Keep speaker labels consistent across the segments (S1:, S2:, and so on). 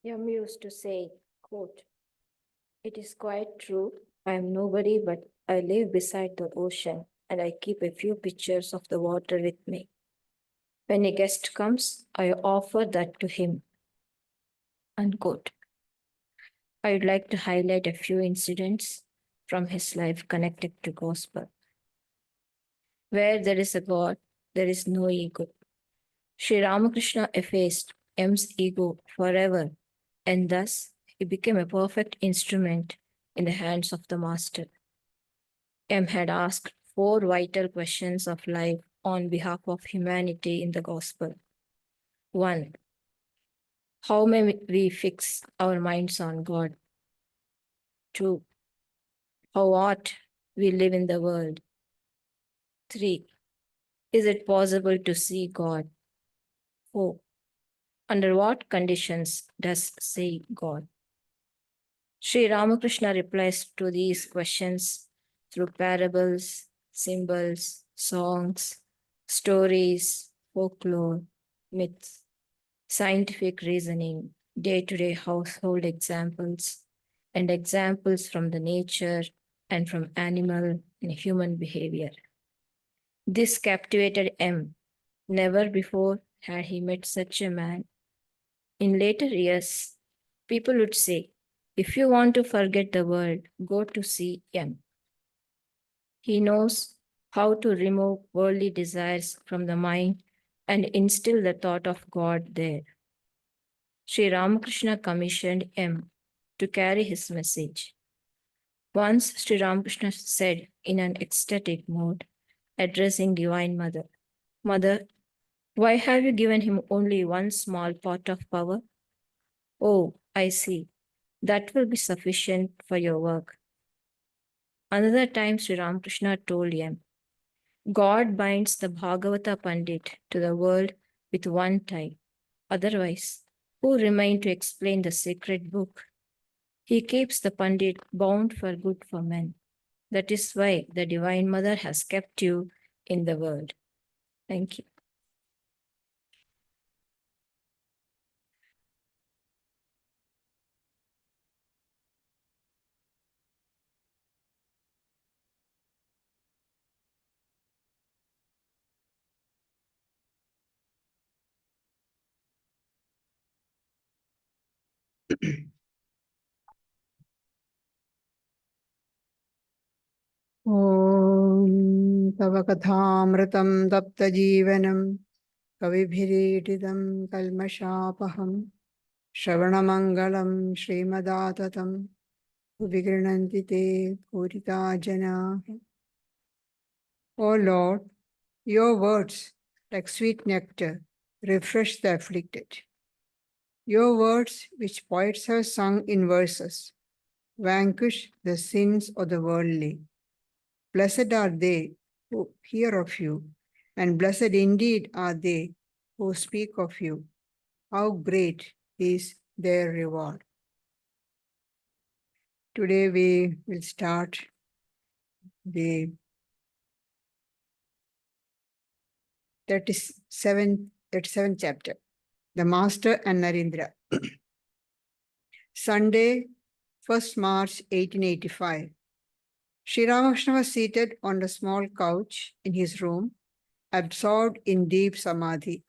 S1: Yum used to say, quote, "It is quite true. I am nobody, but I live beside the ocean and I keep a few pitchers of the water with me. When a guest comes, I offer that to him." Unquote. I would like to highlight a few incidents from his life connected to gospel. Where there is a God, there is no ego. Sri Ramakrishna effaced M's ego forever, and thus he became a perfect instrument in the hands of the Master. M had asked four vital questions of life on behalf of humanity in the Gospel. 1. How may we fix our minds on God? 2. How ought we live in the world? 3. Is it possible to see God? 4. Under what conditions does see God? Sri Ramakrishna replies to these questions through parables, symbols, songs, stories, folklore, myths, scientific reasoning, day-to-day household examples, and examples from the nature and from animal and human behavior. This captivated M. Never before had he met such a man. In later years, people would say, "If you want to forget the world, go to see M. He knows how to remove worldly desires from the mind and instill the thought of God there." Sri Ramakrishna commissioned M to carry his message. Once Sri Ramakrishna said in an ecstatic mode, addressing Divine Mother, "Mother, why have you given him only one small pot of power? Oh, I see. That will be sufficient for your work." Another time, Sri Ramakrishna told him, "God binds the Bhagavata Pandit to the world with one tie. Otherwise, who remain to explain the sacred book? He keeps the Pandit bound for good for men. That is why the Divine Mother has kept you in the world." Thank you.
S2: ॐ तव कथामृतं तप्तजीवनं कविभिरीडितं कल्मषापहं श्रवणमङ्गलं श्रीमदाततं विगृह्णन्ति ते पूरिता जनाः. O Lord, your words, like sweet nectar, refresh the afflicted. Your words, which poets have sung in verses, vanquish the sins of the worldly. Blessed are they who hear of you, and blessed indeed are they who speak of you. How great is their reward. Today we will start the 37th chapter, the Master and Narendra. Sunday, 1st March 1885. Sri Ramakrishna was seated on a small couch in his room, absorbed in deep samadhi.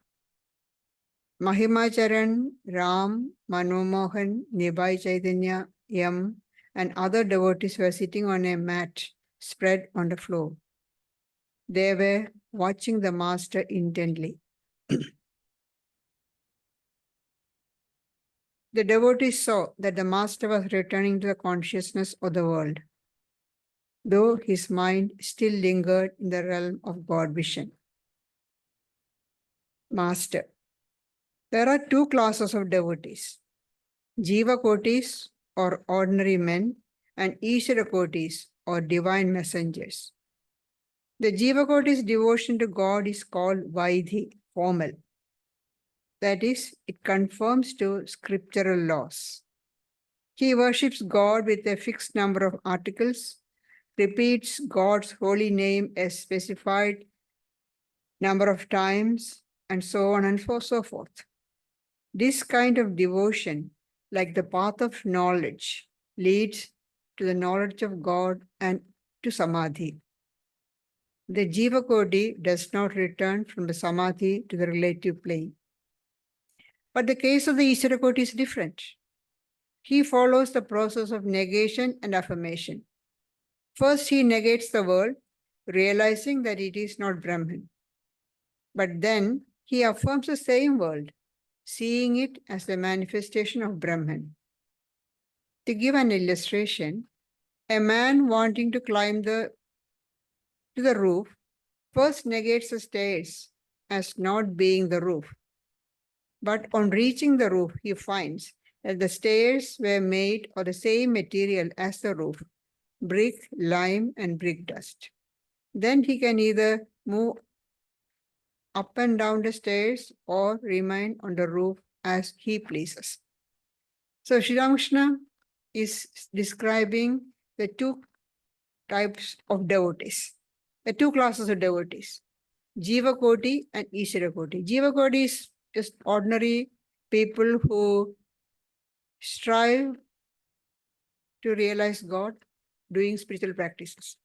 S2: Mahimacharan, Ram, Manomohan, Nibai Chaitanya, Yam, and other devotees were sitting on a mat spread on the floor. They were watching the Master intently. The devotees saw that the Master was returning to the consciousness of the world, though his mind still lingered in the realm of God vision. Master. There are two classes of devotees: Jiva Kotis, or ordinary men, and Ishvara Kotis, or divine messengers. The Jiva Kotis' devotion to God is called Vaidhi, formal. That is, it conforms to scriptural laws. He worships God with a fixed number of articles, repeats God's holy name as specified number of times, and so on and so forth. This kind of devotion, like the path of knowledge, leads to the knowledge of God and to samadhi. The Jiva Koti does not return from the samadhi to the relative plane. But the case of the Ishvara Koti is different. He follows the process of negation and affirmation. First, he negates the world, realizing that it is not Brahman. But then he affirms the same world, seeing it as the manifestation of Brahman. To give an illustration, a man wanting to climb to the roof first negates the stairs as not being the roof. But on reaching the roof, he finds that the stairs were made of the same material as the roof, brick, lime, and brick dust. Then he can either move up and down the stairs or remain on the roof as he pleases. So Sri Ramakrishna is describing the two types of devotees, the two classes of devotees, Jiva Koti and Ishvara Koti. Jiva Koti is just ordinary people who strive to realize God doing spiritual practices.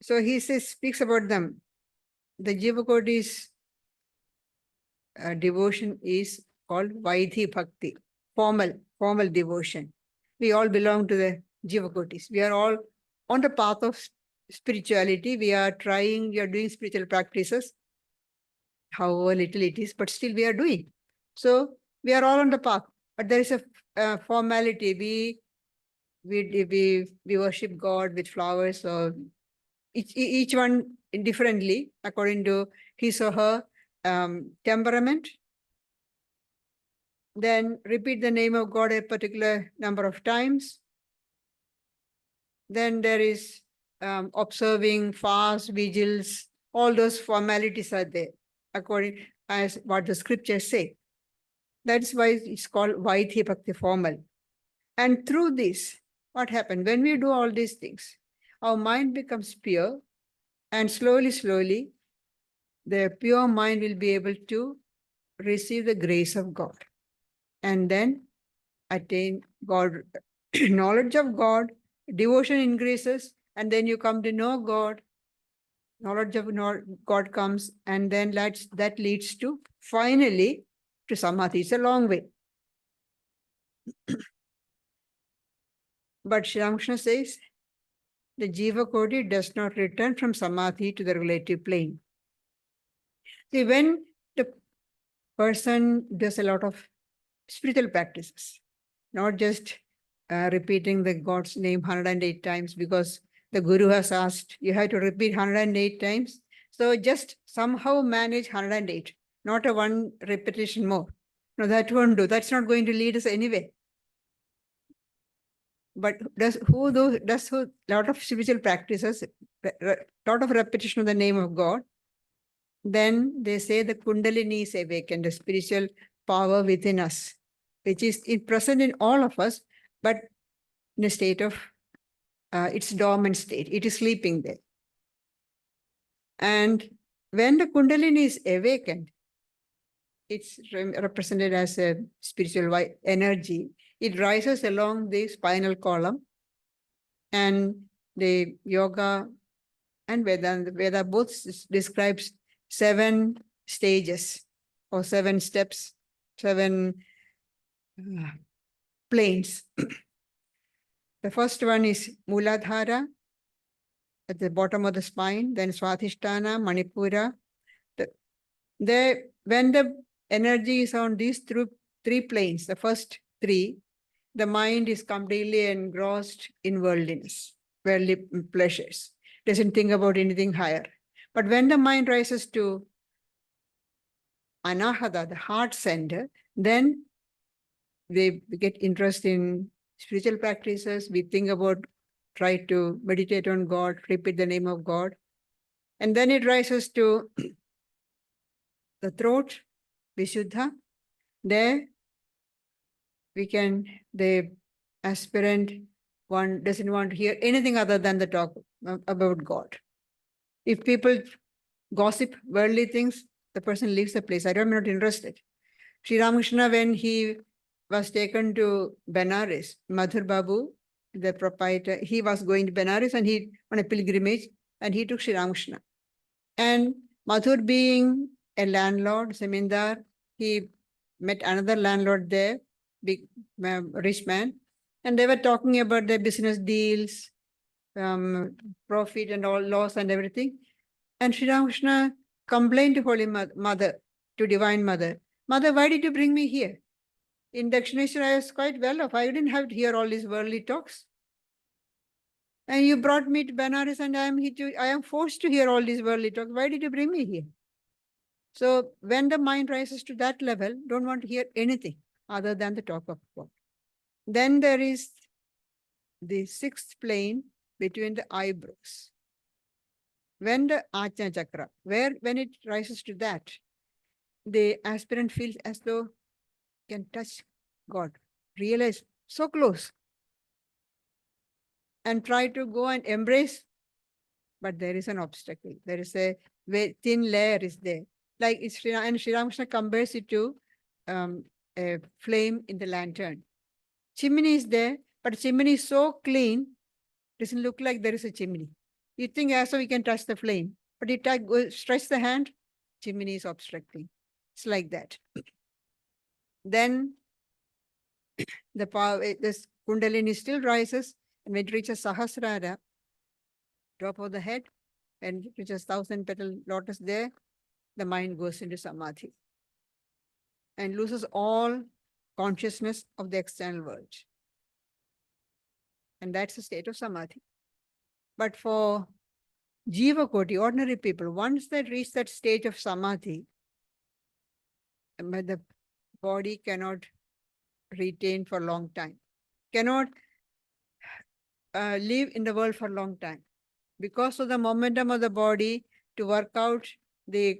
S2: So he speaks about them. The Jiva Koti's devotion is called Vaidhi Bhakti, formal devotion. We all belong to the Jiva Kotis. We are all on the path of spirituality. We are doing spiritual practices, however little it is, but still we are doing. So we are all on the path, but there is a formality. We worship God with flowers, or each one differently according to his or her temperament. Then repeat the name of God a particular number of times. Then there is observing fast, vigils, all those formalities are there according as what the scriptures say. That's why it's called Vaidhi Bhakti, formal. And through this, what happened? When we do all these things, our mind becomes pure, and slowly, the pure mind will be able to receive the grace of God and then attain God, knowledge of God, devotion increases, and then you come to know God. Knowledge of God comes, and then that leads to finally to samadhi. It's a long way. But Sri Ramakrishna says the Jiva Koti does not return from samadhi to the relative plane. See, when the person does a lot of spiritual practices, not just repeating the God's name 108 times because the Guru has asked, you have to repeat 108 times. So just somehow manage 108, not a one repetition more. No, that won't do. That's not going to lead us anywhere. But who does a lot of spiritual practices, lot of repetition of the name of God, then they say the Kundalini is awakened, the spiritual power within us, which is present in all of us, but in a state of its dormant state. It is sleeping there. And when the Kundalini is awakened, it's represented as a spiritual energy. It rises along the spinal column, and the yoga and Veda both describes 7 stages or 7 steps, 7 planes. The first one is Muladhara at the bottom of the spine, then Swadhisthana, Manipura. When the energy is on these 3 planes, the first 3, the mind is completely engrossed in worldliness, worldly pleasures, doesn't think about anything higher. But when the mind rises to Anahata, the heart center, then we get interest in spiritual practices. We think about, try to meditate on God, repeat the name of God. And then it rises to the throat, Vishuddha. There the aspirant one doesn't want to hear anything other than the talk about God. If people gossip, worldly things, the person leaves the place. I'm not interested. Sri Ramakrishna, when he was taken to Benares, Madhur Babu, the proprietor, he was going to Benares and he on a pilgrimage, and he took Sri Ramakrishna. And Madhur, being a landlord, Zamindar, he met another landlord there, big rich man, and they were talking about their business deals, profit and all loss and everything. And Sri Ramakrishna complained to Holy Mother, to Divine Mother, Mother, why did you bring me here? In Dakshineshwar, I was quite well off. I didn't have to hear all these worldly talks. And you brought me to Benares, and I am forced to hear all these worldly talks. Why did you bring me here? So when the mind rises to that level, don't want to hear anything other than the talk of God. Then there is the sixth plane between the eyebrows. When the Ajna Chakra, when it rises to that, the aspirant feels as though can touch God, realize so close, and try to go and embrace, but there is an obstacle. There is a very thin layer is there. Like it's and Sri Ramakrishna compares it to a flame in the lantern. Chimney is there, but chimney is so clean, doesn't look like there is a chimney. You think as so we can touch the flame, but you stretch the hand, chimney is obstructing. It's like that. Then the power, this Kundalini still rises, and when it reaches Sahasrara, top of the head, and it reaches 1,000-petal lotus there, the mind goes into Samadhi and loses all consciousness of the external world. And that's the state of Samadhi. But for Jiva Koti, ordinary people, once they reach that stage of Samadhi, the body cannot retain for a long time, cannot live in the world for a long time. Because of the momentum of the body to work out the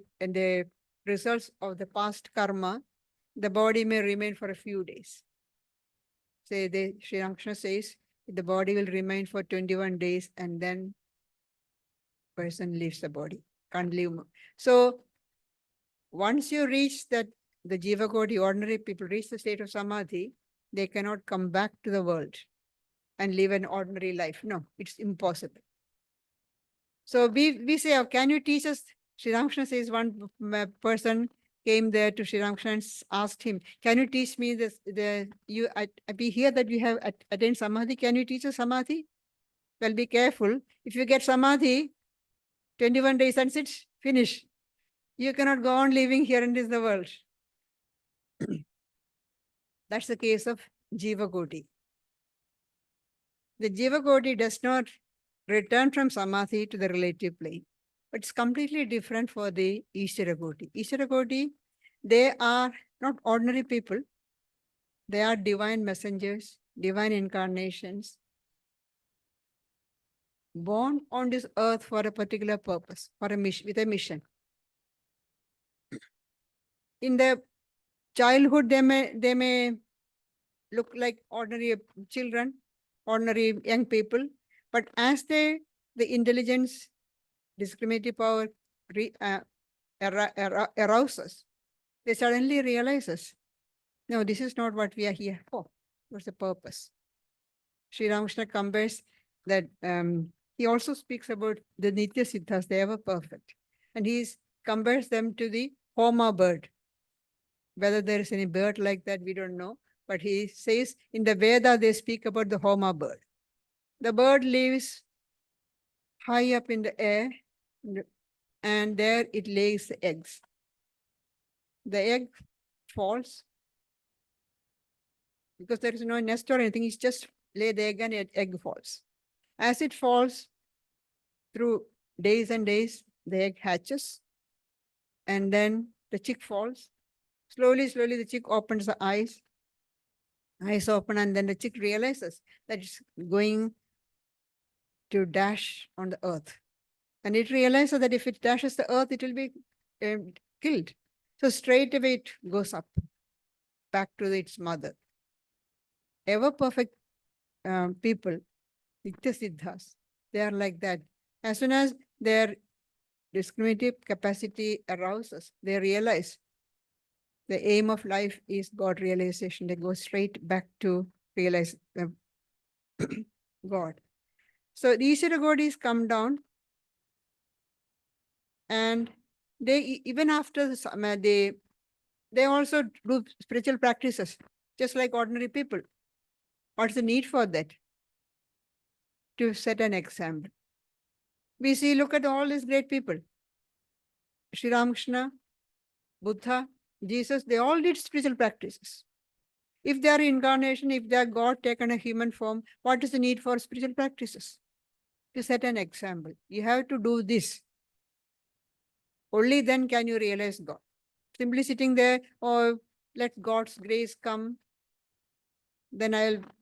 S2: results of the past karma, the body may remain for a few days. Say Sri Ramakrishna says the body will remain for 21 days and then person leaves the body, can't live more. So once you reach that, the Jiva Koti, ordinary people reach the state of Samadhi, they cannot come back to the world and live an ordinary life. No, it's impossible. So we say, oh, can you teach us? Sri Ramakrishna says one person came there to Sri Ramakrishna and asked him, can you teach me this? We hear that you have attained Samadhi. Can you teach us Samadhi? Well, be careful. If you get Samadhi, 21 days and sit, finish. You cannot go on living here in this the world. That's the case of Jiva Koti. The Jiva Koti does not return from Samadhi to the relative plane. But it's completely different for the Ishvara Koti. Ishvara Koti, they are not ordinary people. They are divine messengers, divine incarnations, born on this earth for a particular purpose, for a mission, with a mission. In their childhood, they may look like ordinary children, ordinary young people, but as the intelligence, discriminative power arouses, they suddenly realizes, no, this is not what we are here for. What's the purpose? Sri Ramakrishna compares that he also speaks about the Nitya Siddhas, they are perfect. And he compares them to the Homa bird. Whether there is any bird like that, we don't know. But he says in the Veda, they speak about the Homa bird. The bird lives high up in the air, and there it lays the eggs. The egg falls because there is no nest or anything. It's just lay the egg and egg falls. As it falls through days and days, the egg hatches, and then the chick falls. Slowly, the chick opens the eyes open, and then the chick realizes that it's going to dash on the earth. And it realizes that if it dashes the earth, it will be killed. So straight away it goes up, back to its mother. Ever perfect people, Nitya Siddhas, they are like that. As soon as their discriminative capacity arouses. They realize the aim of life is God realization. They go straight back to realize God. So these devotees come down, and they even after they also do spiritual practices just like ordinary people. What's the need for that? To set an example. We see, look at all these great people. Sri Ramakrishna, Buddha, Jesus, they all did spiritual practices. If they are incarnation, if they are God taken a human form, what is the need for spiritual practices? To set an example. You have to do this. Only then can you realize God. Simply sitting there, or let God's grace come, then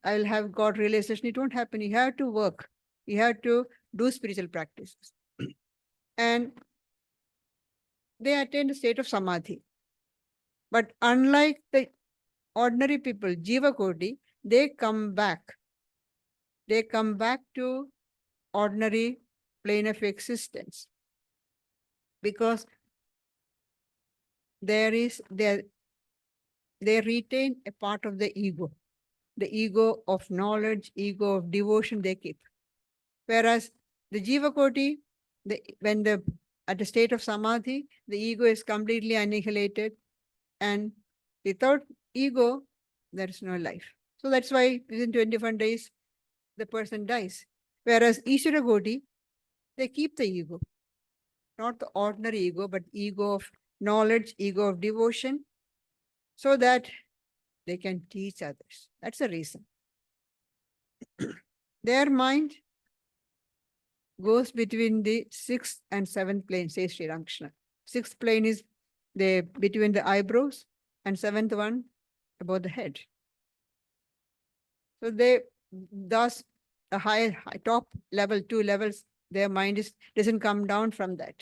S2: I'll have God realization. It won't happen. You have to work. You have to do spiritual practices. And they attain the state of samadhi. But unlike the ordinary people, Jiva Koti, they come back. They come back to ordinary plane of existence. Because they retain a part of the ego of knowledge, ego of devotion they keep. Whereas the Jiva Koti, at the state of samadhi, the ego is completely annihilated, and without ego, there is no life. So that's why within 21 days, the person dies. Whereas Ishvara Koti, they keep the ego, not the ordinary ego, but ego of knowledge, ego of devotion, so that they can teach others. That's the reason. Their mind goes between the sixth and seventh plane, says Sri Ramakrishna. Sixth plane is between the eyebrows, and seventh one above the head. So they thus a high top level, 2 levels, their mind doesn't come down from that.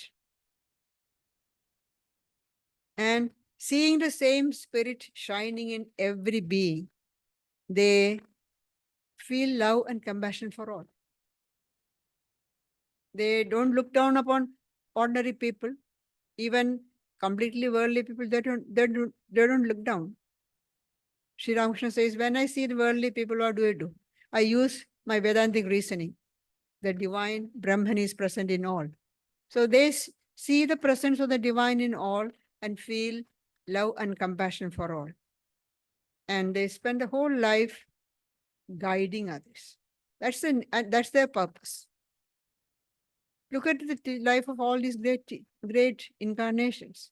S2: And seeing the same spirit shining in every being, they feel love and compassion for all. They don't look down upon ordinary people, even completely worldly people. They don't look down. Sri Ramakrishna says, when I see the worldly people, what do? I use my Vedantic reasoning. The divine Brahman is present in all. So they see the presence of the divine in all and feel love and compassion for all. And they spend the whole life guiding others. That's their purpose. Look at the life of all these great incarnations.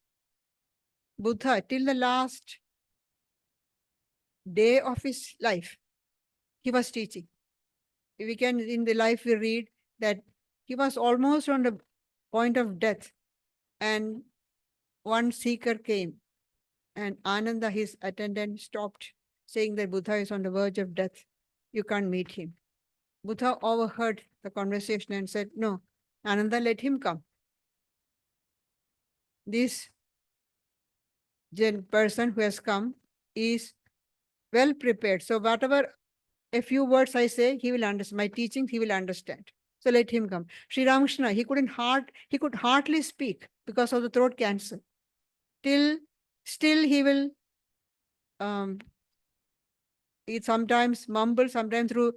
S2: Buddha, till the last day of his life, he was teaching. In the life we read that he was almost on the point of death, and one seeker came, and Ananda, his attendant, stopped, saying that Buddha is on the verge of death. You can't meet him. Buddha overheard the conversation and said, no, Ananda, let him come. This person who has come is well prepared. So whatever a few words I say, he will understand. My teachings, he will understand. So let him come. Sri Ramakrishna, he could hardly speak because of the throat cancer. Still he will he sometimes mumble, sometimes through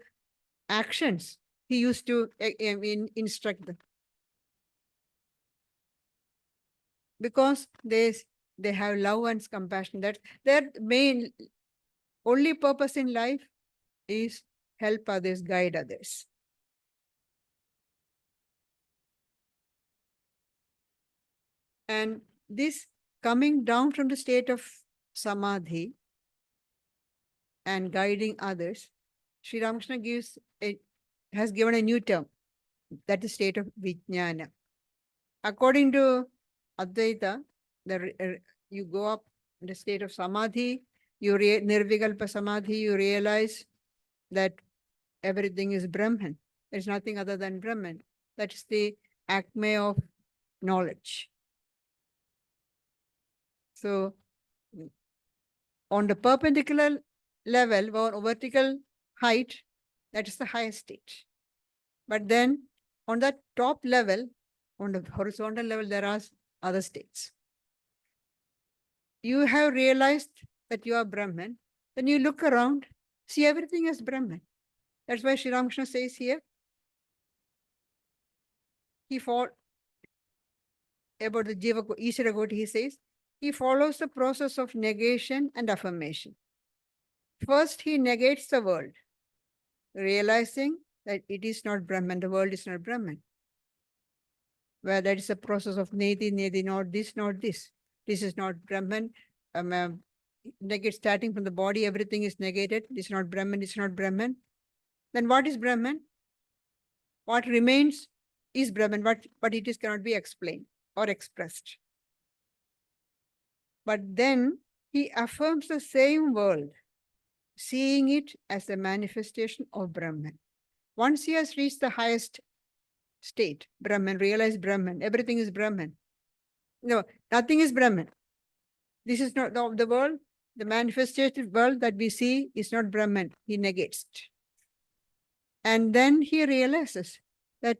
S2: actions. He used to instruct them. Because they have love and compassion. That's their main only purpose in life is help others, guide others. And this coming down from the state of samadhi and guiding others, Sri Ramakrishna has given a new term, that is state of vijnana. According to Advaita, you go up in the state of samadhi, nirvikalpa samadhi, you realize that everything is Brahman. There's nothing other than Brahman. That is the acme of knowledge. So on the perpendicular level or vertical height, that is the highest state. But then on that top level, On the horizontal level, there are other states. You have realized that you are Brahman, then you look around, see everything as Brahman. That's why Sri Ramakrishna says here, about the Jiva Ishvara Koti, he says, he follows the process of negation and affirmation. First, he negates the world, realizing that it is not Brahman, the world is not Brahman. Where that is a process of neti, not this, not this. This is not Brahman. Starting from the body, everything is negated. This is not Brahman, it's not Brahman. Then what is Brahman? What remains is Brahman, but it is cannot be explained or expressed. But then he affirms the same world, seeing it as a manifestation of Brahman. Once he has reached the highest state, Brahman, realized Brahman, everything is Brahman. No, nothing is Brahman. This is not the world. The manifested world that we see is not Brahman. He negates it. And then he realizes that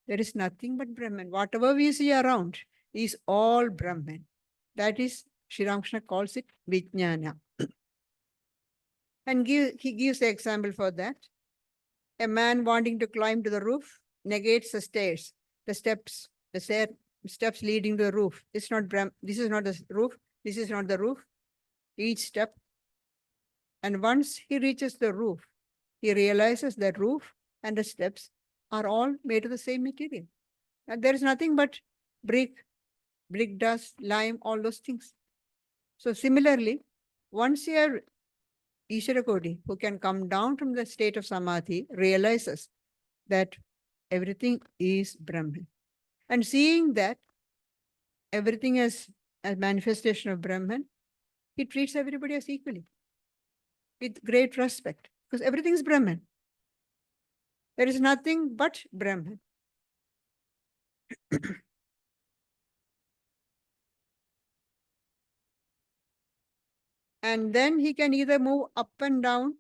S2: there is nothing but Brahman. Whatever we see around is all Brahman. That is, Sri Ramakrishna calls it Vijnana. And he gives the example for that. A man wanting to climb to the roof negates the stairs, the steps leading to the roof. This is not the roof. This is not the roof. Each step. And once he reaches the roof, he realizes that roof and the steps are all made of the same material. And there is nothing but brick dust, lime, all those things. So similarly, once you have Ishvara Koti, who can come down from the state of Samadhi, realizes that everything is Brahman. And seeing that everything is a manifestation of Brahman, he treats everybody as equally, with great respect, because everything is Brahman. There is nothing but Brahman. And then he can either move up and down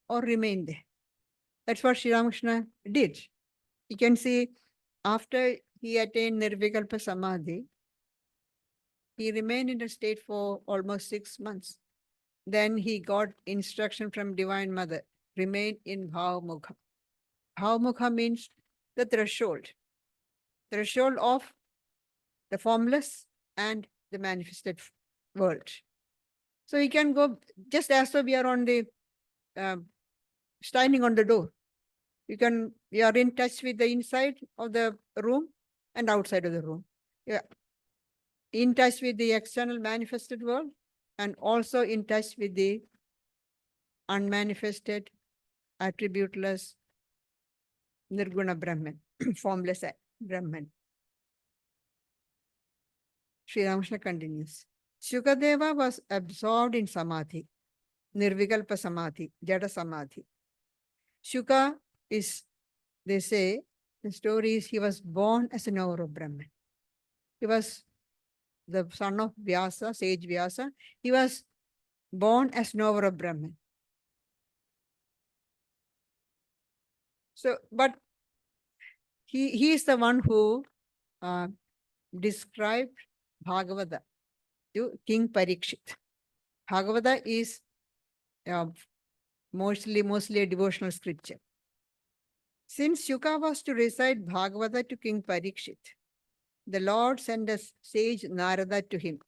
S2: or remain there. That's what Sri Ramakrishna did. You can see after he attained Nirvikalpa Samadhi, he remained in the state for almost 6 months. Then he got instruction from Divine Mother, remain in Bhavamukha. Bhavamukha means the threshold of the formless and the manifested world. So he can go just as though we are on the standing on the door. We are in touch with the inside of the room and outside of the room. Yeah, in touch with the external manifested world and also in touch with the unmanifested, attributeless, Nirguna Brahman, formless Brahman. Sri Ramakrishna continues. Shukadeva was absorbed in Samadhi, Nirvikalpa Samadhi, Jada Samadhi. Shuka is, they say, the story is he was born as an knower of Brahman. He was the son of Vyasa, sage Vyasa. He was born as knower of Brahman. So, but he is the one who described Bhagavata to King Parikshit. Bhagavata is mostly a devotional scripture. Since Shuka was to recite Bhagavata to King Parikshit, the Lord sent a sage Narada to him.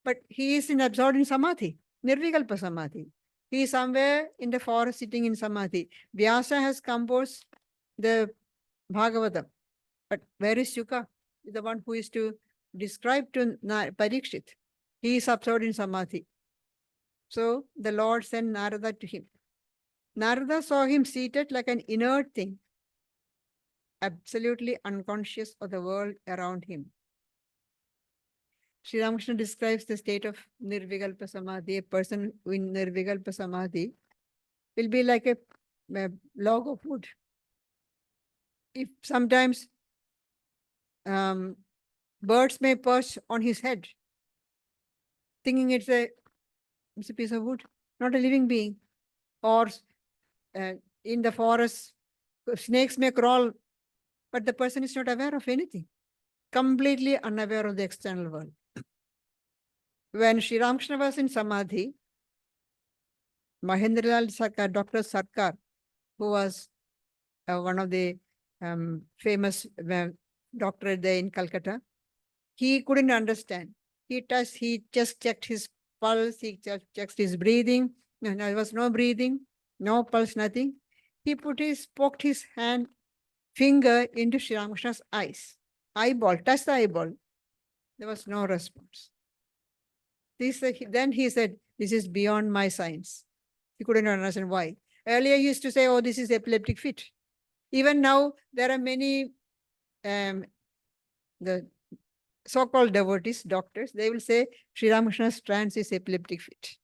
S2: But he is absorbed in Samadhi, Nirvikalpa Samadhi. He is somewhere in the forest sitting in Samadhi. Vyasa has composed the Bhagavatam. But where is Shuka? The one who is to describe to Parikshit. He is absorbed in Samadhi. So the Lord sent Narada to him. Narada saw him seated like an inert thing, absolutely unconscious of the world around him. Sri Ramakrishna describes the state of Nirvikalpa Samadhi. A person in Nirvikalpa Samadhi will be like a log of wood. If sometimes birds may perch on his head, thinking it's a piece of wood, not a living being. Or in the forest, snakes may crawl, but the person is not aware of anything. completely unaware of the external world. When Sri Ramakrishna was in Samadhi, Mahendralal Sarkar, Dr. Sarkar, who was one of the famous doctor there in Calcutta, he couldn't understand. He just checked his pulse, he checked his breathing. No, there was no breathing, no pulse, nothing. He poked his finger into Sri Ramakrishna's eyes. Eyeball, touched the eyeball. There was no response. Then he said, this is beyond my science. He couldn't understand why. Earlier he used to say, oh, this is epileptic fit. Even now, there are many the so-called devotees, doctors, they will say Sri Ramakrishna's trance is epileptic fit.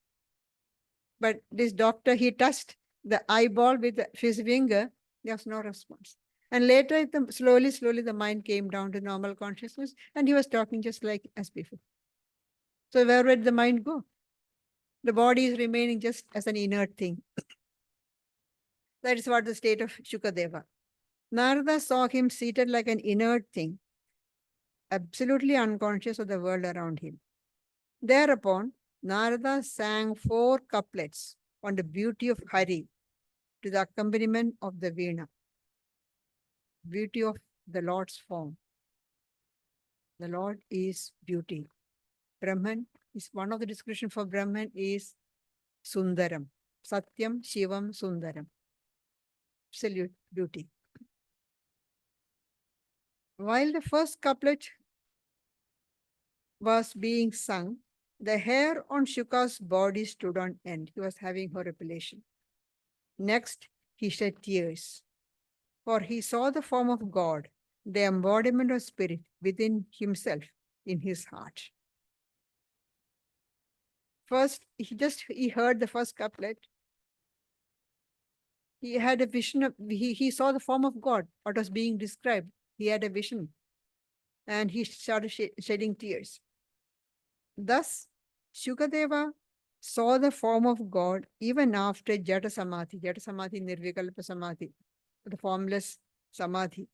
S2: But this doctor, he touched the eyeball with his finger, there was no response. And later, slowly, the mind came down to normal consciousness, and he was talking just like as before. So where did the mind go? The body is remaining just as an inert thing. That is what the state of Shukadeva. Narada saw him seated like an inert thing, absolutely unconscious of the world around him. Thereupon, Narada sang 4 couplets on the beauty of Hari to the accompaniment of the Veena. Beauty of the Lord's form. The Lord is beauty. Brahman is one of the descriptions for Brahman is Sundaram. Satyam, Shivam, Sundaram. Absolute beauty. While the first couplet was being sung, the hair on Shuka's body stood on end. He was having horripilation. Next, he shed tears, for he saw the form of God, the embodiment of spirit within himself, in his heart. First, he heard the first couplet. He had a vision of, he saw the form of God, what was being described. He had a vision, and he started shedding tears. Thus, Shukadeva saw the form of God even after Jata Samadhi, Nirvikalpa Samadhi, the formless Samadhi.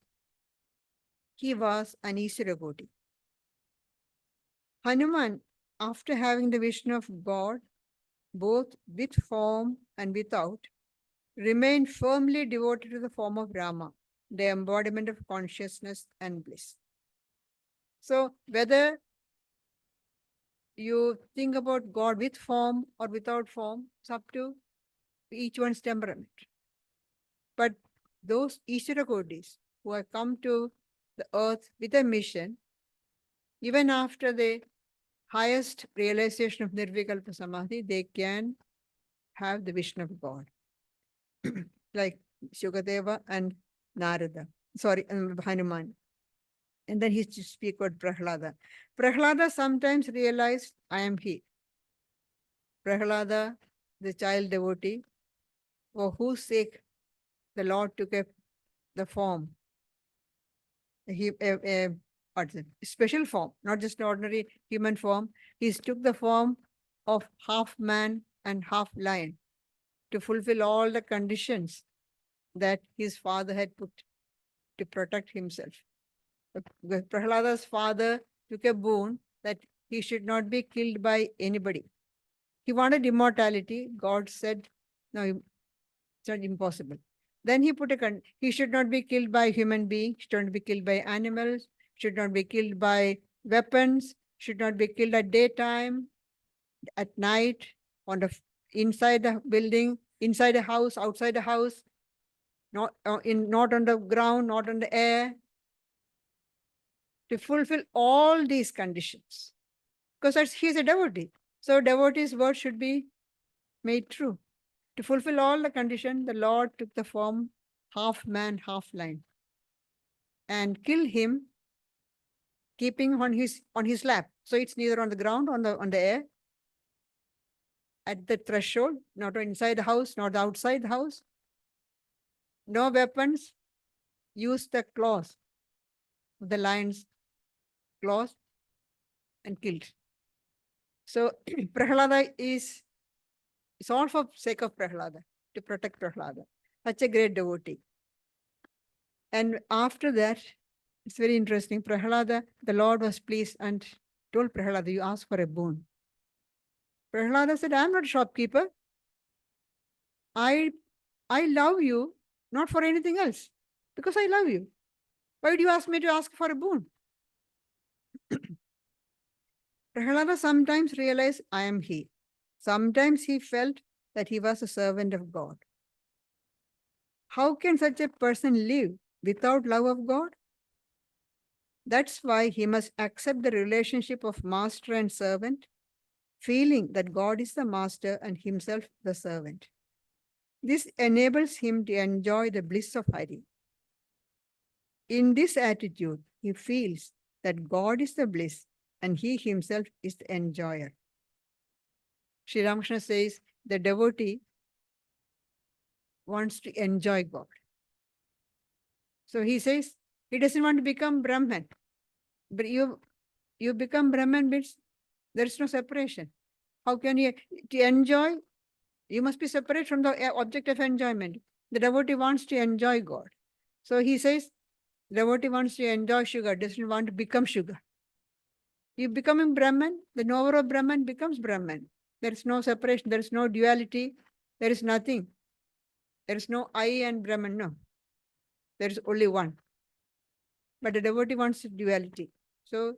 S2: He was an Ishvara. Hanuman, after having the vision of God, both with form and without, remained firmly devoted to the form of Rama, the embodiment of consciousness and bliss. So whether you think about God with form or without form, it's up to each one's temperament. But those Ishvara who have come to the earth with a mission, even after the highest realization of Nirvikalpa Samadhi, they can have the vision of God. Like Shukadeva and Narada, Hanuman. And then he speak about Prahlada. Prahlada sometimes realized, I am he. Prahlada, the child devotee, for whose sake the Lord took the form. What's it? Special form, not just ordinary human form. He took the form of half man and half lion to fulfill all the conditions that his father had put to protect himself. Prahlada's father took a boon that he should not be killed by anybody. He wanted immortality. God said, no, it's not impossible. Then he put he should not be killed by human beings, should not be killed by animals, should not be killed by weapons, should not be killed at daytime, at night, inside the building, inside a house, outside the house, not on the ground, not on the air, to fulfill all these conditions. Because he's a devotee. So devotee's word should be made true. To fulfill all the conditions, the Lord took the form half man, half lion, and killed him, keeping on his lap. So it's neither on the ground, on the air, at the threshold, not inside the house, not outside the house. No weapons. Use the claws, the lion's claws, and killed. So Prahlada it's all for sake of Prahlada, to protect Prahlada. Such a great devotee. And after that, It's very interesting. Prahlada, the Lord was pleased and told Prahlada, you ask for a boon. Prahlada said, I'm not a shopkeeper. I love you, not for anything else, because I love you. Why would you ask me to ask for a boon? Prahlada sometimes realized, I am he. Sometimes he felt that he was a servant of God. How can such a person live without love of God? That's why he must accept the relationship of master and servant, feeling that God is the master and himself the servant. This enables him to enjoy the bliss of Hari. In this attitude, he feels that God is the bliss and he himself is the enjoyer. Sri Ramakrishna says the devotee wants to enjoy God. So he says he doesn't want to become Brahman. But you become Brahman means there is no separation. How can you to enjoy? You must be separate from the object of enjoyment. The devotee wants to enjoy God. So he says, devotee wants to enjoy sugar, doesn't want to become sugar. You becoming Brahman, the knower of Brahman becomes Brahman. There is no separation, there is no duality, there is nothing. There is no I and Brahman, no. There is only one. But the devotee wants duality. So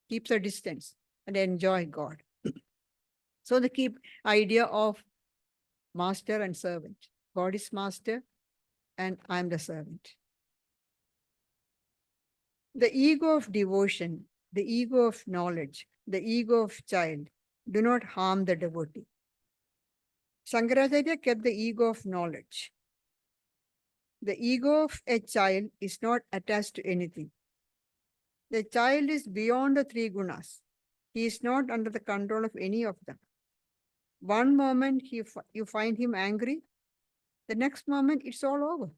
S2: keeps a distance and enjoy God. So the keep idea of master and servant. God is master and I am the servant. The ego of devotion, the ego of knowledge, the ego of child do not harm the devotee. Shankaracharya kept the ego of knowledge. The ego of a child is not attached to anything. The child is beyond the three gunas. He is not under the control of any of them. One moment you find him angry, the next moment it's all over.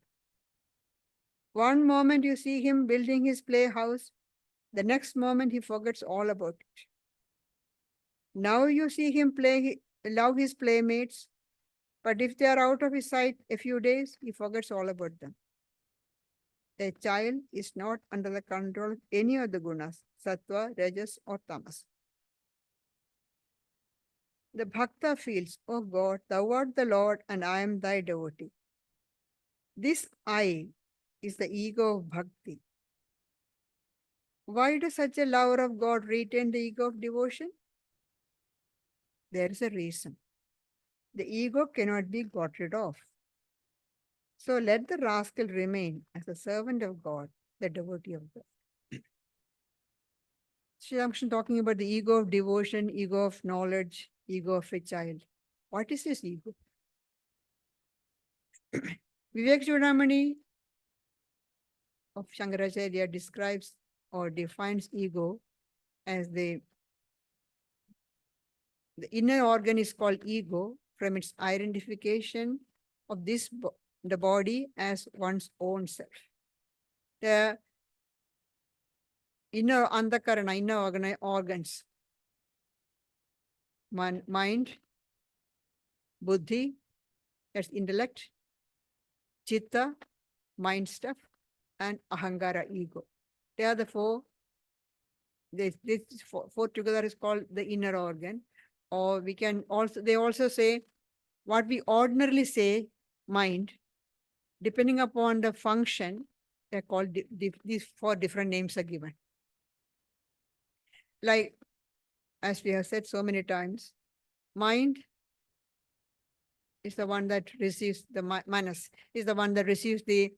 S2: One moment you see him building his playhouse, the next moment he forgets all about it. Now you see him love his playmates, but if they are out of his sight a few days, he forgets all about them. A child is not under the control of any of the gunas, sattva, rajas, or tamas. The bhakta feels, oh God, thou art the Lord and I am thy devotee. This I is the ego of bhakti. Why does such a lover of God retain the ego of devotion? There is a reason. The ego cannot be got rid of. So let the rascal remain as a servant of God, the devotee of God. Sri Ramakrishna talking about the ego of devotion, ego of knowledge, ego of a child. What is this ego? Vivek Chudamani of Shankaracharya describes or defines ego as the inner organ is called ego from its identification of the body as one's own self. The inner antakarana, inner organs, mind, buddhi, that's intellect, chitta, mind stuff, and ahangara, ego. They are the four. This four together is called the inner organ. Or we can also, they also say what we ordinarily say, mind, depending upon the function, they're called, these four different names are given. Like, as we have said so many times, mind is the one that receives the manas, is the one that receives the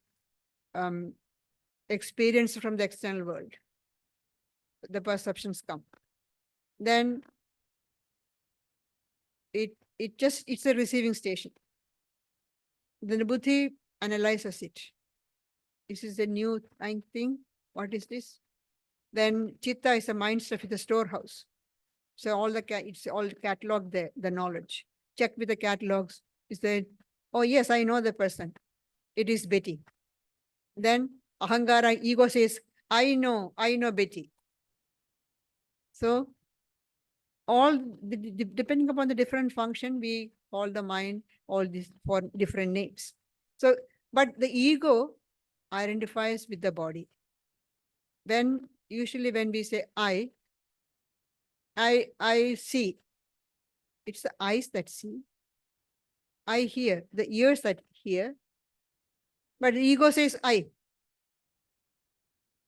S2: experience from the external world. The perceptions come. Then it's a receiving station. Then the buddhi analyzes it. This is a new thing. What is this? Then chitta is a mind stuff, it's a storehouse. So it's all catalog there, the knowledge. Check with the catalogs. Is there, oh yes, I know the person. It is Betty. Then ahangara, ego says, I know Betty. So all depending upon the different function, we call the mind all these for different names. So, but the ego identifies with the body. usually when we say I see, it's the eyes that see. I hear, the ears that hear. But the ego says I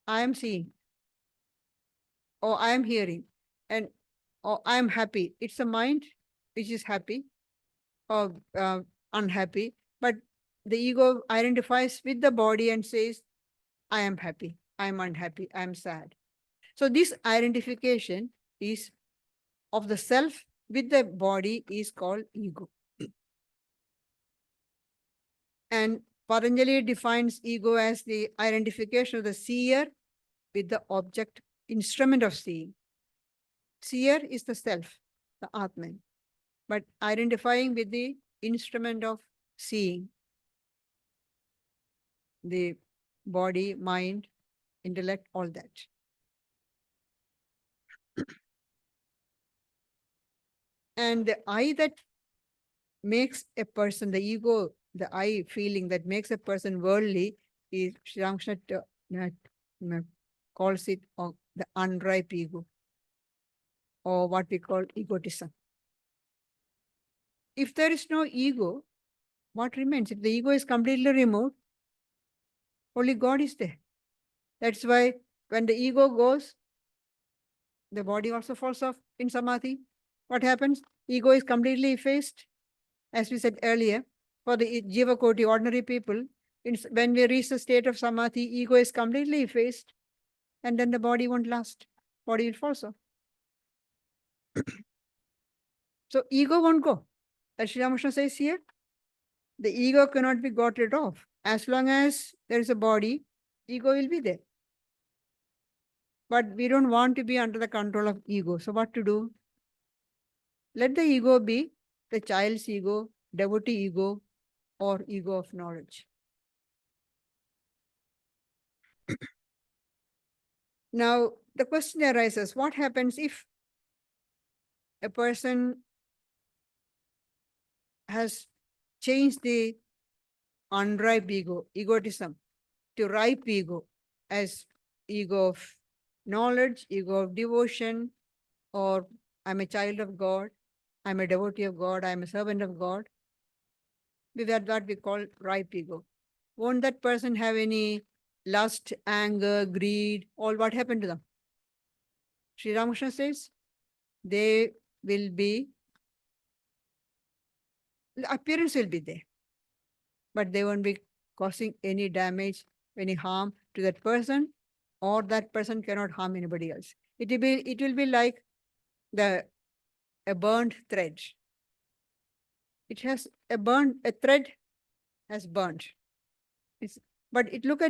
S2: am seeing, or I am hearing, and or I am happy. It's the mind which is happy or unhappy. But the ego identifies with the body and says, I am happy, I am unhappy, I am sad. So this identification is of the self with the body is called ego. And Patanjali defines ego as the identification of the seer with the object, instrument of seeing. Seer is the self, the Atman, but identifying with the instrument of seeing, the body, mind, intellect, all that. And the I that makes a person, the ego, the I feeling that makes a person worldly is Sri Ramakrishna calls it the unripe ego, or what we call egotism. If there is no ego, what remains? If the ego is completely removed, only God is there. That's why when the ego goes, the body also falls off in samadhi. What happens? Ego is completely effaced. As we said earlier, for the Jiva Koti, ordinary people, when we reach the state of samadhi, ego is completely effaced, and then the body won't last. Body will fall off. So ego won't go. As Sri Ramakrishna says here, the ego cannot be got rid of. As long as there is a body, ego will be there. But we don't want to be under the control of ego. So what to do? Let the ego be the child's ego, devotee ego, or ego of knowledge. Now, the question arises, what happens if a person has changed the unripe ego, egotism, to ripe ego as ego of knowledge, ego of devotion, or I'm a child of God, I'm a devotee of God, I'm a servant of God. That's what we call ripe ego. Won't that person have any lust, anger, greed, all what happened to them? Sri Ramakrishna says they will be, the appearance will be there, but they won't be causing any damage, any harm to that person, or that person cannot harm anybody else. It will be like a burned thread. It has a thread has burnt. But you look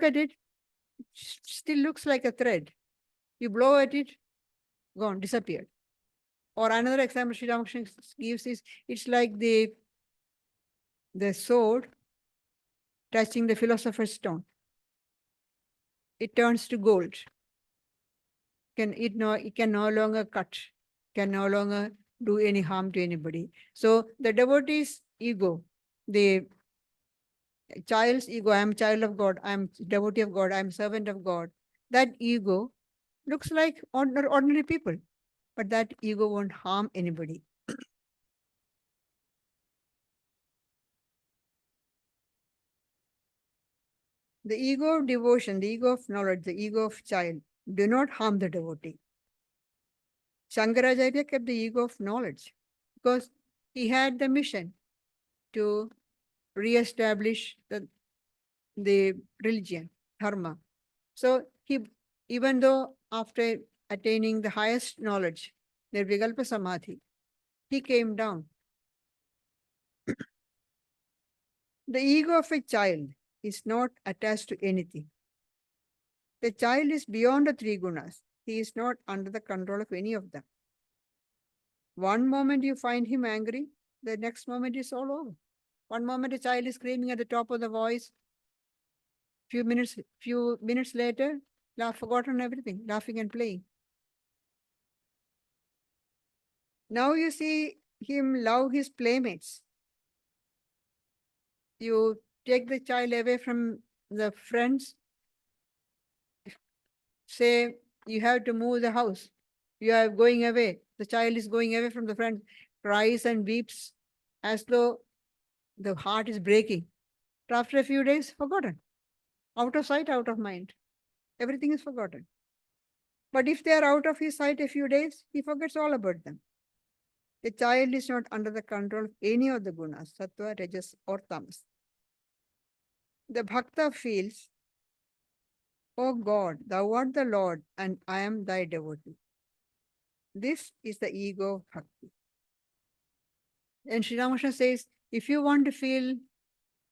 S2: at it, still looks like a thread. You blow at it, gone, disappeared. Or another example Sri Ramakrishna gives is, it's like the sword touching the philosopher's stone. It turns to gold. It can no longer cut, can no longer do any harm to anybody. So the devotee's ego, the child's ego, I am child of God, I am devotee of God, I am servant of God. That ego looks like ordinary people, but that ego won't harm anybody. The ego of devotion, the ego of knowledge, the ego of child do not harm the devotee. Shankaracharya kept the ego of knowledge because he had the mission to re-establish the religion, dharma. So even though after attaining the highest knowledge, the Vikalpa Samadhi, he came down. The ego of a child is not attached to anything. The child is beyond the three gunas. He is not under the control of any of them. One moment you find him angry, the next moment is all over. One moment a child is screaming at the top of the voice. Few minutes later, forgotten everything, laughing and playing. Now you see him love his playmates. You take the child away from the friends, Say you have to move the house. You are going away. The child is going away from the friend, cries and weeps as though the heart is breaking. But after a few days, forgotten. Out of sight, out of mind. Everything is forgotten. But if they are out of his sight a few days, he forgets all about them. The child is not under the control of any of the gunas, sattva, rajas, or tamas. The bhakta feels, "O God, thou art the Lord, and I am thy devotee." This is the ego of bhakti. And Sri Ramakrishna says, if you want to feel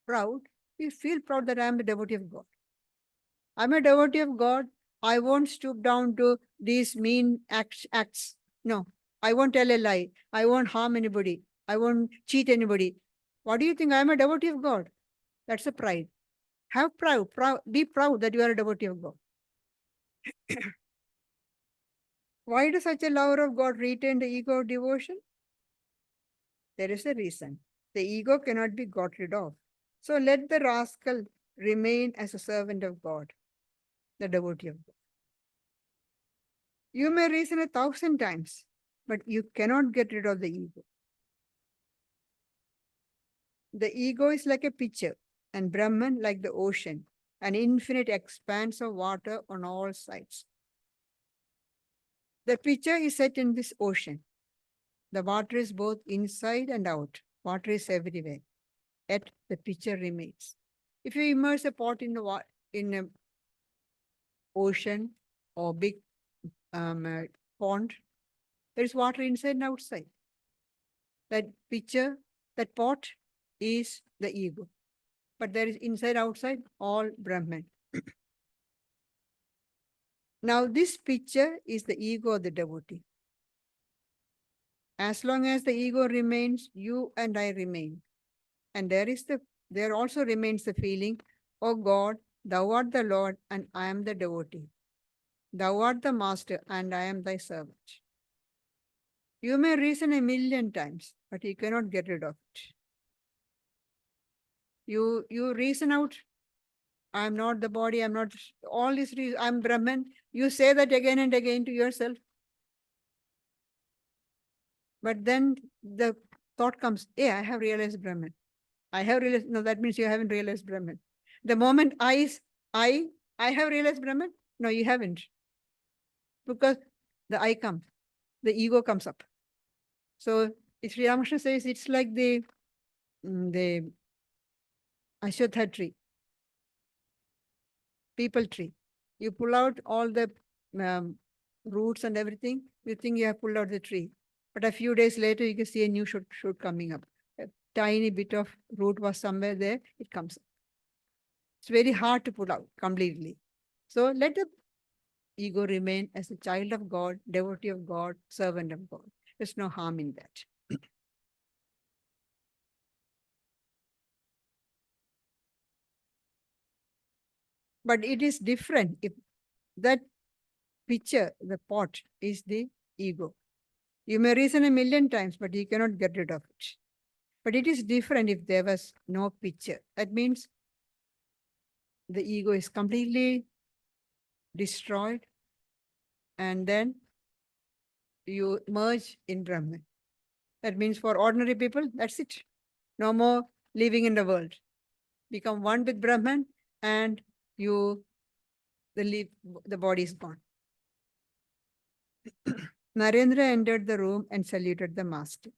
S2: proud, you feel proud that I am the devotee of God. I'm a devotee of God. I won't stoop down to these mean acts. No, I won't tell a lie. I won't harm anybody. I won't cheat anybody. What do you think? I'm a devotee of God. That's a pride. Have proud, be proud that you are a devotee of God. Why does such a lover of God retain the ego of devotion? There is a reason. The ego cannot be got rid of. So let the rascal remain as a servant of God, the devotee of God. You may reason 1,000 times, but you cannot get rid of the ego. The ego is like a pitcher, and Brahman like the ocean, an infinite expanse of water on all sides. The pitcher is set in this ocean. The water is both inside and out. Water is everywhere. Yet the pitcher remains. If you immerse a pot in an ocean or big pond, there is water inside and outside. That pitcher, that pot is the ego. But there is inside, outside, all Brahman. Now, this pitcher is the ego of the devotee. As long as the ego remains, you and I remain. And there also remains the feeling, "Oh God, thou art the Lord, and I am the devotee. Thou art the master, and I am thy servant." You may reason 1,000,000 times, but you cannot get rid of it. You reason out, I'm not the body, I'm not all these reasons, I'm Brahman. You say that again and again to yourself. But then the thought comes, hey, I have realized Brahman. I have realized, no, that means you haven't realized Brahman. The moment I have realized Brahman, no, you haven't. Because the I comes, the ego comes up. So Sri Ramakrishna says it's like the Ashwatha tree, people tree. You pull out all the roots and everything, you think you have pulled out the tree. But a few days later, you can see a new shoot coming up. A tiny bit of root was somewhere there, it comes up. It's very hard to pull out completely. So let the ego remain as a child of God, devotee of God, servant of God. There's no harm in that. But it is different if that pitcher, the pot, is the ego. You may reason 1,000,000 times, but you cannot get rid of it. But it is different if there was no pitcher. That means the ego is completely destroyed, and then you merge in Brahman. That means for ordinary people, that's it. No more living in the world. Become one with Brahman, and the body is gone. Narendra entered the room and saluted the master.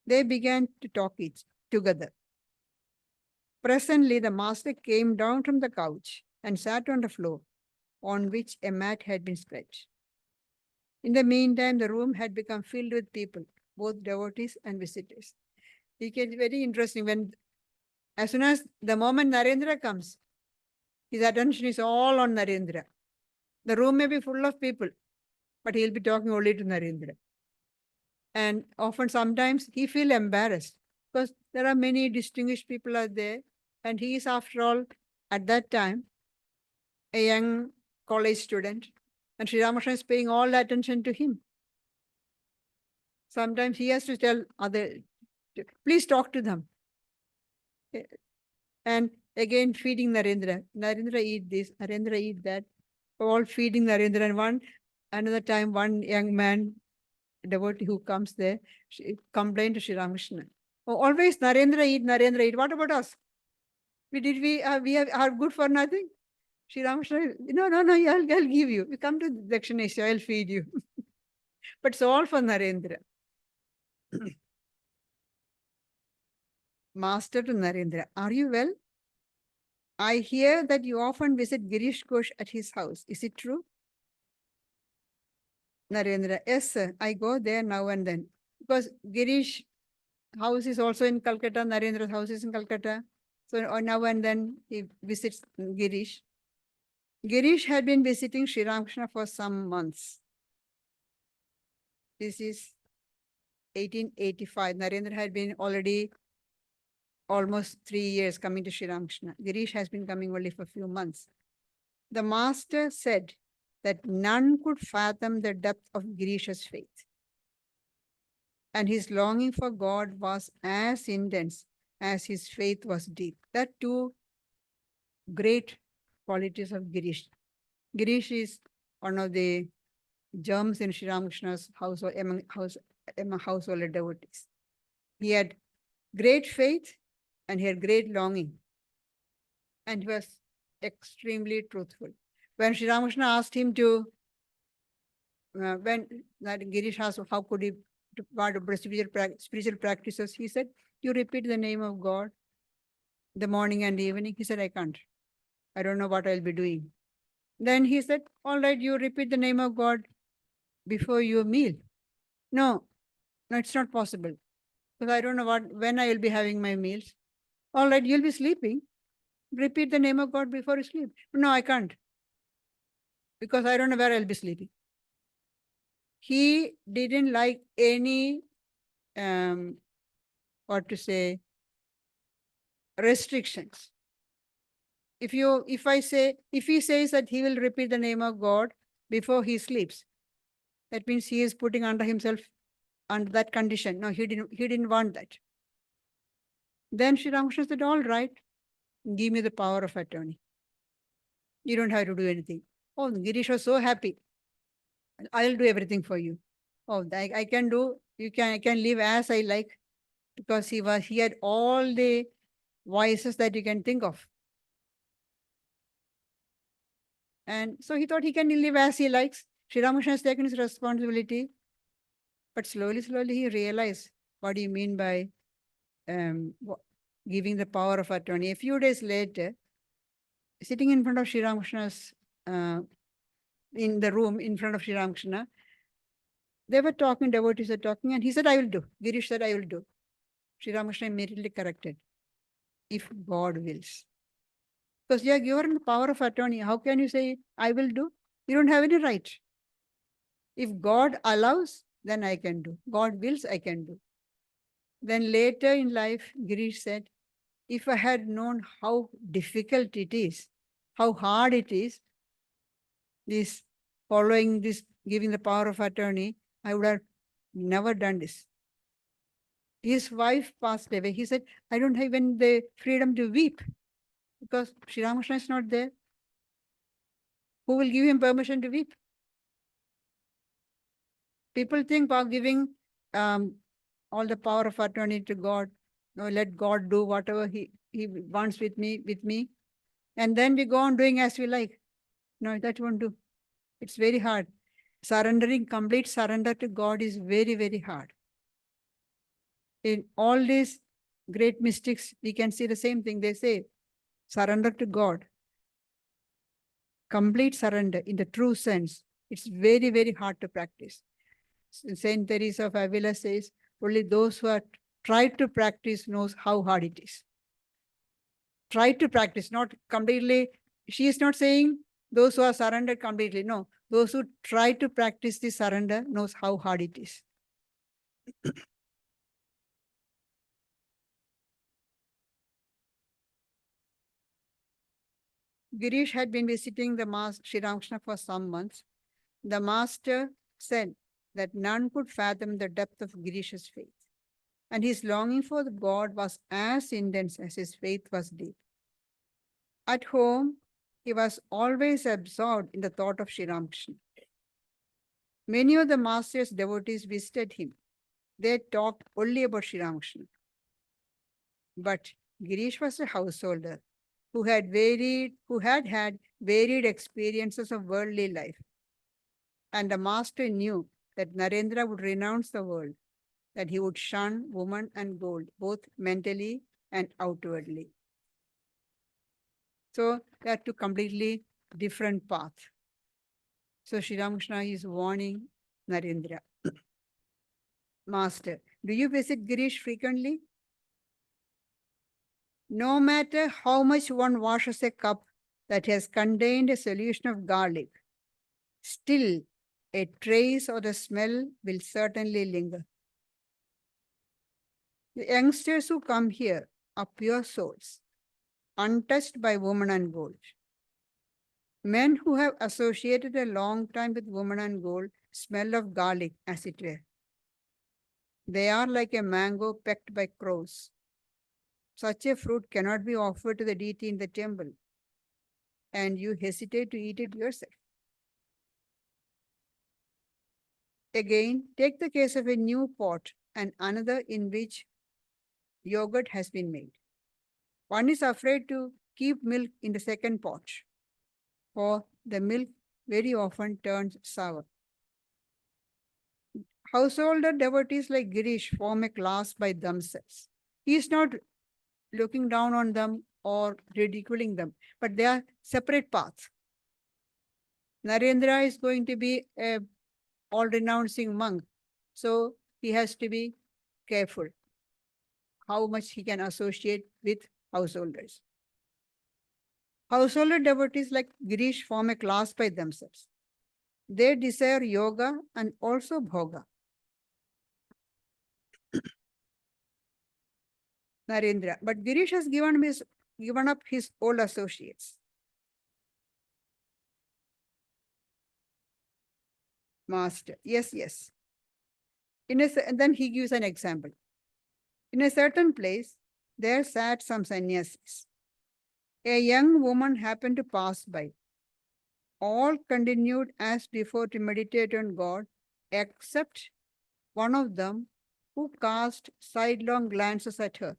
S2: They began to talk together. Presently, the master came down from the couch and sat on the floor, on which a mat had been spread. In the meantime, the room had become filled with people, both devotees and visitors. It gets very interesting as soon as the moment Narendra comes, his attention is all on Narendra. The room may be full of people, but he'll be talking only to Narendra. And often, sometimes he feels embarrassed because there are many distinguished people out there, and he is, after all, at that time, a young college student, and Sri Ramakrishna is paying all the attention to him. Sometimes he has to tell please talk to them. And again, feeding Narendra. Narendra eat this, Narendra eat that. all feeding Narendra. And another time, one young man, devotee who comes there, she complained to Sri Ramakrishna. Oh, always Narendra eat, Narendra eat. What about us? We are good for nothing? Sri Ramakrishna, no, I'll give you. You come to Dakshinesha, I'll feed you. But it's all for Narendra. Master to Narendra, are you well? I hear that you often visit Girish Ghosh at his house. Is it true? Narendra, yes, sir. I go there now and then. Because Girish house is also in Calcutta, Narendra's house is in Calcutta. So now and then he visits Girish. Girish had been visiting Sri Ramakrishna for some months. This is 1885. Narendra had been already almost 3 years coming to Sri Ramakrishna. Girish has been coming only for a few months. The master said that none could fathom the depth of Girish's faith. And his longing for God was as intense as his faith was deep. That two great qualities of Girish. Girish is one of the germs in Sri Ramakrishna's household, among household devotees. He had great faith and he had great longing. And he was extremely truthful. When Sri Ramakrishna asked him to, when that Girish asked how could he part of spiritual practices, he said, you repeat the name of God the morning and evening. He said, I can't. I don't know what I'll be doing. Then he said, all right, you repeat the name of God before your meal. No, it's not possible. Because I don't know when I will be having my meals. All right, you'll be sleeping. Repeat the name of God before you sleep. No, I can't. Because I don't know where I'll be sleeping. He didn't like any, restrictions. If he says that he will repeat the name of God before he sleeps, that means he is putting under himself under that condition. No, he didn't want that. Then Sri Ramakrishna said, all right, give me the power of attorney. You don't have to do anything. Oh, Girish was so happy. I'll do everything for you. Oh, I can do, I can live as I like, because he had all the vices that you can think of. And so he thought he can live as he likes. Sri Ramakrishna has taken his responsibility. But slowly, he realized what do you mean by giving the power of attorney. A few days later, sitting in front of Sri Ramakrishna's, in the room in front of Sri Ramakrishna, they were talking, devotees were talking, and he said, I will do. Girish said, I will do. Sri Ramakrishna immediately corrected, if God wills. Because you are given the power of attorney. How can you say, I will do? You don't have any right. If God allows, then I can do. God wills, I can do. Then later in life, Girish said, if I had known how difficult it is, how hard it is, this following this, giving the power of attorney, I would have never done this. His wife passed away. He said, I don't have even the freedom to weep because Sri Ramakrishna is not there. Who will give him permission to weep? People think about giving all the power of attorney to God. No, let God do whatever he wants with me. And then we go on doing as we like. No, that won't do. It's very hard. Surrendering, complete surrender to God is very, very hard. In all these great mystics, we can see the same thing. They say, surrender to God. Complete surrender in the true sense. It's very, very hard to practice. Saint Teresa of Avila says, only those who have tried to practice knows how hard it is. Try to practice, not completely. She is not saying those who are surrendered completely. No, those who try to practice the surrender knows how hard it is. Girish had been visiting the Master Sri Ramakrishna for some months. The master said that none could fathom the depth of Girish's faith, and his longing for the God was as intense as his faith was deep. At home, He was always absorbed in the thought of Sri Ramakrishna. Many of the master's devotees visited him. They talked only about Sri Ramakrishna. But Girish was a householder who had had varied experiences of worldly life. And the master knew that Narendra would renounce the world, that he would shun woman and gold, both mentally and outwardly. So they are two completely different paths. So Sri Ramakrishna is warning Narendra. Master, do you visit Girish frequently? No matter how much one washes a cup that has contained a solution of garlic, still a trace or the smell will certainly linger. The youngsters who come here are pure souls, untouched by woman and gold. Men who have associated a long time with woman and gold smell of garlic, as it were. They are like a mango pecked by crows. Such a fruit cannot be offered to the deity in the temple, and you hesitate to eat it yourself. Again, take the case of a new pot and another in which yogurt has been made. One is afraid to keep milk in the second pot, for the milk very often turns sour. Householder devotees like Girish form a class by themselves. He is not looking down on them or ridiculing them, but they are separate paths. Narendra is going to be a all-renouncing monk, so he has to be careful how much he can associate with householders. Householder devotees like Girish form a class by themselves. They desire yoga and also bhoga. Narendra, but Girish has given up his old associates. Master, yes, yes. And then he gives an example. In a certain place, there sat some sannyasis. A young woman happened to pass by. All continued as before to meditate on God, except one of them who cast sidelong glances at her.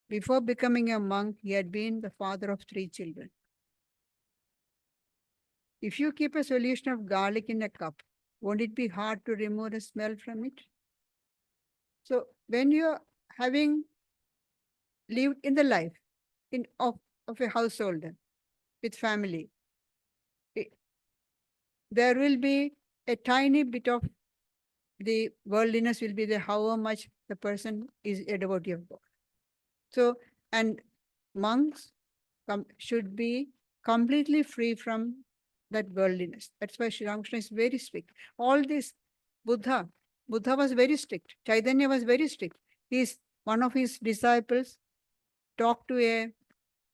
S2: Before becoming a monk, he had been the father of 3 children. If you keep a solution of garlic in a cup, won't it be hard to remove the smell from it? So when you're having lived in the life of a householder with family, it, there will be a tiny bit of the worldliness will be there, however much the person is a devotee of God. So, and monks should be completely free from that worldliness. That's why Sri Ramakrishna is very strict. All this, Buddha was very strict. Chaitanya was very strict. One of his disciples talked to a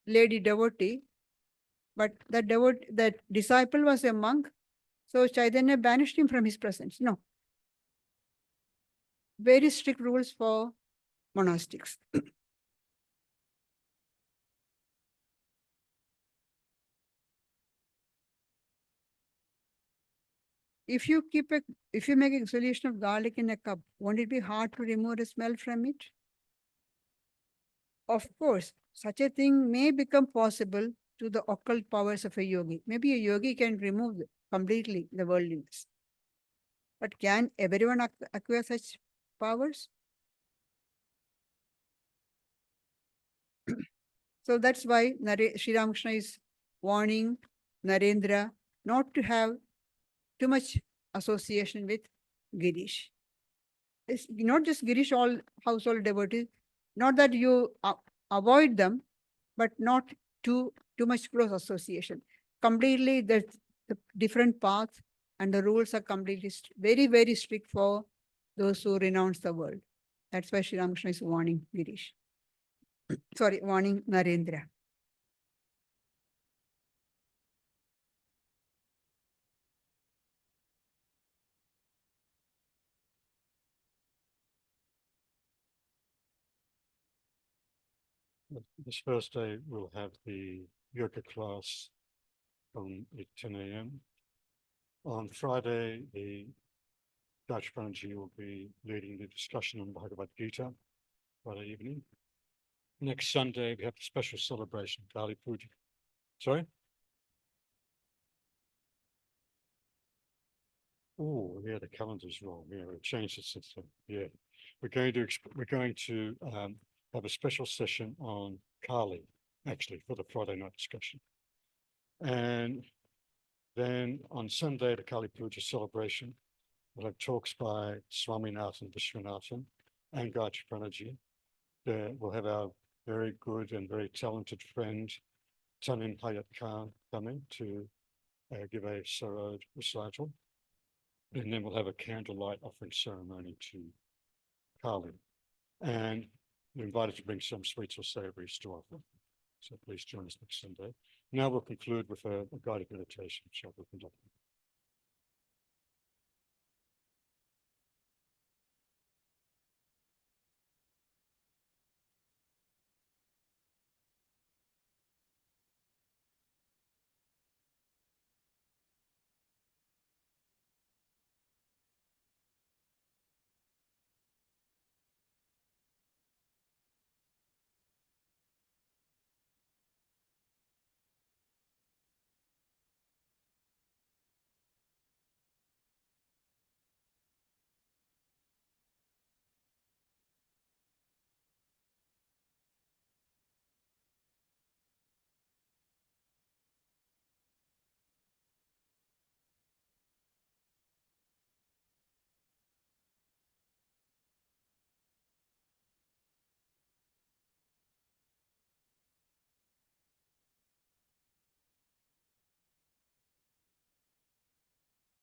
S2: lady devotee, but that disciple was a monk, so Chaitanya banished him from his presence. No. Very strict rules for monastics. If you make a solution of garlic in a cup, won't it be hard to remove the smell from it? Of course, such a thing may become possible to the occult powers of a yogi. Maybe a yogi can remove completely the worldliness. But can everyone acquire such powers? So that's why Sri Ramakrishna is warning Narendra not to have too much association with Girish. It's not just Girish, all household devotees. Not that you avoid them, but not too much close association. Completely, there's the different paths, and the rules are completely very, very strict for those who renounce the world. That's why Sri Ramakrishna is warning Girish. Sorry, warning Narendra.
S3: This first day we'll have the yoga class from 10 a.m. On Friday, the Dutch Pranaji will be leading the discussion on Bhagavad Gita, Friday evening. Next Sunday, we have a special celebration, Kali Puja. Sorry? Oh, yeah, the calendar's wrong. Yeah, we changed the system. Yeah, we're going to have a special session on Kali, actually, for the Friday night discussion. And then on Sunday, the Kali Puja celebration, we'll have talks by Swaminathan Vishwanathan and Gayatri Pranaji. We'll have our very good and very talented friend, Tanin Hayat Khan, coming to give a Sarod recital. And then we'll have a candlelight offering ceremony to Kali. And you're invited to bring some sweets or savories to offer. So please join us next Sunday. Now we'll conclude with a guided meditation, shall we conduct?